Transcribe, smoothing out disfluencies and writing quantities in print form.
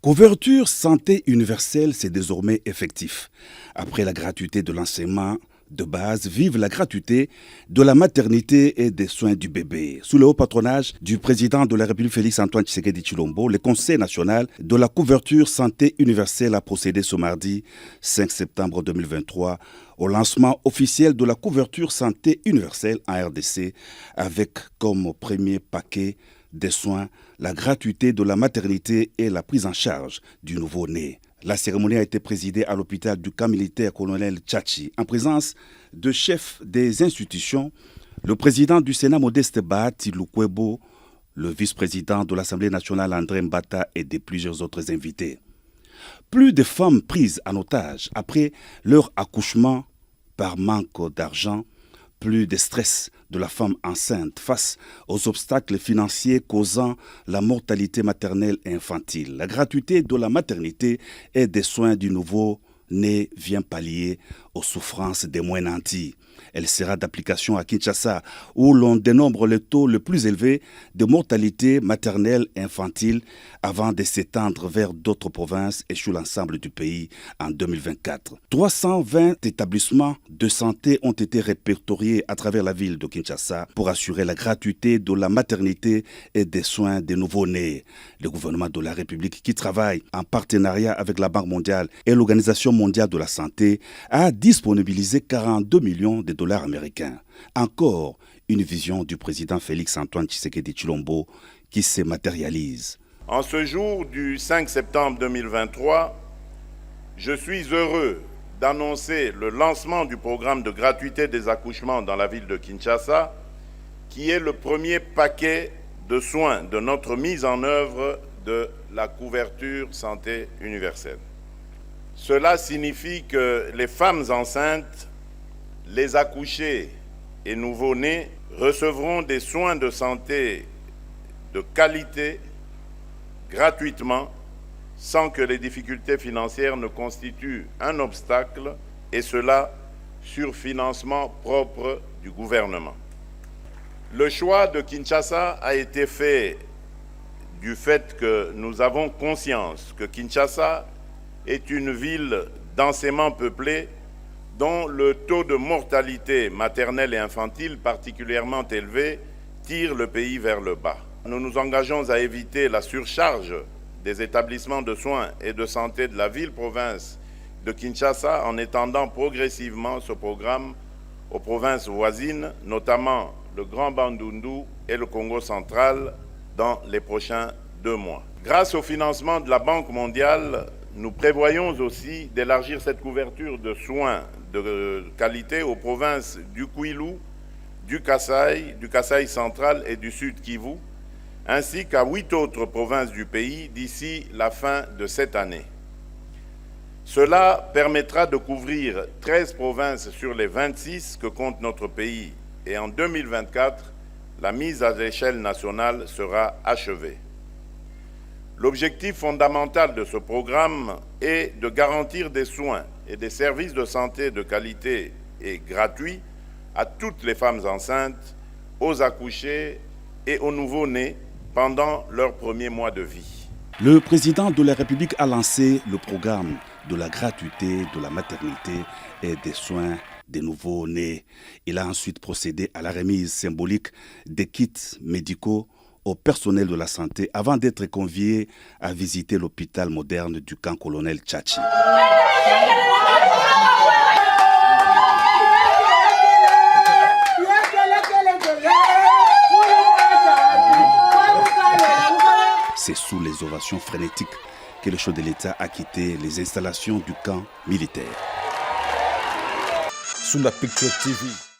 Couverture santé universelle, c'est désormais effectif. Après la gratuité de l'enseignement de base, vive la gratuité de la maternité et des soins du bébé. Sous le haut patronage du président de la République Félix-Antoine Tshisekedi Tshilombo, le Conseil national de la couverture santé universelle a procédé ce mardi 5 septembre 2023 au lancement officiel de la couverture santé universelle en RDC avec comme premier paquet des soins, la gratuité de la maternité et la prise en charge du nouveau-né. La cérémonie a été présidée à l'hôpital du camp militaire colonel Tchachi, en présence de chefs des institutions, le président du Sénat Modeste Bahati Lukwebo, le vice-président de l'Assemblée nationale André Mbata et de plusieurs autres invités. Plus de femmes prises en otage après leur accouchement par manque d'argent, plus de stress de la femme enceinte face aux obstacles financiers causant la mortalité maternelle et infantile. La gratuité de la maternité et des soins du nouveau-né vient pallier aux souffrances des moins nantis. Elle sera d'application à Kinshasa, où l'on dénombre le taux le plus élevé de mortalité maternelle et infantile avant de s'étendre vers d'autres provinces et sur l'ensemble du pays en 2024. 320 établissements de santé ont été répertoriés à travers la ville de Kinshasa pour assurer la gratuité de la maternité et des soins des nouveau-nés. Le gouvernement de la République, qui travaille en partenariat avec la Banque mondiale et l'Organisation mondiale de la santé, a disponibilisé 42 millions de dollars américains. Encore une vision du président Félix-Antoine Tshisekedi Tshilombo qui se matérialise. En ce jour du 5 septembre 2023, je suis heureux d'annoncer le lancement du programme de gratuité des accouchements dans la ville de Kinshasa, qui est le premier paquet de soins de notre mise en œuvre de la couverture santé universelle. Cela signifie que les femmes enceintes, les accouchés et nouveau-nés recevront des soins de santé de qualité gratuitement, sans que les difficultés financières ne constituent un obstacle, et cela sur financement propre du gouvernement. Le choix de Kinshasa a été fait du fait que nous avons conscience que Kinshasa est une ville densément peuplée dont le taux de mortalité maternelle et infantile particulièrement élevé tire le pays vers le bas. Nous nous engageons à éviter la surcharge des établissements de soins et de santé de la ville-province de Kinshasa en étendant progressivement ce programme aux provinces voisines, notamment le Grand Bandundu et le Congo central, dans les prochains 2 mois. Grâce au financement de la Banque mondiale, nous prévoyons aussi d'élargir cette couverture de soins de qualité aux provinces du Kwilu, du Kasaï central et du Sud Kivu, ainsi qu'à 8 autres provinces du pays d'ici la fin de cette année. Cela permettra de couvrir 13 provinces sur les 26 que compte notre pays, et en 2024, la mise à l'échelle nationale sera achevée. L'objectif fondamental de ce programme est de garantir des soins et des services de santé de qualité et gratuits à toutes les femmes enceintes, aux accouchés et aux nouveau-nés pendant leurs premiers mois de vie. Le président de la République a lancé le programme de la gratuité de la maternité et des soins des nouveaux-nés. Il a ensuite procédé à la remise symbolique des kits médicaux au personnel de la santé avant d'être convié à visiter l'hôpital moderne du camp colonel Tchachi. C'est sous les ovations frénétiques que le chef de l'État a quitté les installations du camp militaire. Sous la Picture TV.